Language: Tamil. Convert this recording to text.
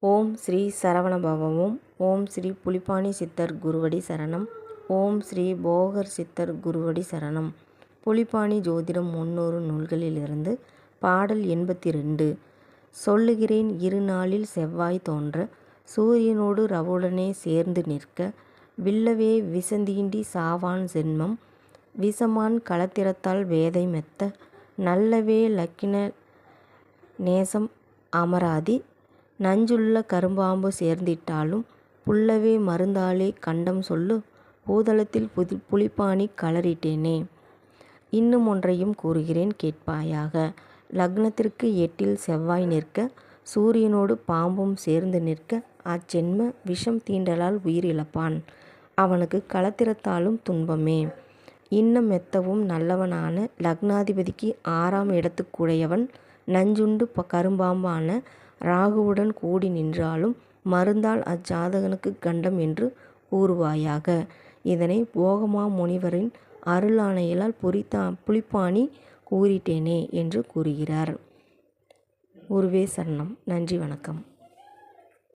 ஓம் ஸ்ரீ சரவணபவமும் ஓம் ஸ்ரீ புலிப்பாணி சித்தர் குருவடி சரணம். ஓம் ஸ்ரீ போகர் சித்தர் குருவடி சரணம். புலிப்பாணி ஜோதிடம் 300 நூல்களிலிருந்து பாடல் 82. சொல்லுகிறேன் இரு நாளில் செவ்வாய் தோன்ற சூரியனோடு ரவுடனே சேர்ந்து நிற்க வில்லவே விசந்தீண்டி சாவான் சென்மம் விசமான் களத்திரத்தால் வேதை மெத்த நல்லவே லக்கின நேசம் அமராதி நஞ்சுள்ள கரும்பாம்பு சேர்ந்திட்டாலும் புல்லவே மருந்தாலே கண்டம் சொல்லு பூதளத்தில் புலிப்பாணி கலரிட்டேனே. இன்னும் ஒன்றையும் கூறுகிறேன் கேட்பாயாக. லக்னத்திற்கு 8இல் செவ்வாய் நிற்க சூரியனோடு பாம்பும் சேர்ந்து நிற்க அச்சென்ம விஷம் தீண்டலால் உயிரிழப்பான். அவனுக்கு களத்திரத்தாலும் துன்பமே. இன்னம் மெத்தவும் நல்லவனான லக்னாதிபதிக்கு 6ஆம் இடத்துக்குடையவன் நஞ்சுண்டு கரும்பாம்பான ராகுவுடன் கூடி நின்றாலும் மருந்தால் அச்சாதகனுக்கு கண்டம் என்று கூறுவாயாக. இதனை போகமா முனிவரின் அருளாணையிலால் புலிப்பாணி கூறிட்டேனே என்று கூறுகிறார். குருவே சரணம். நன்றி, வணக்கம்.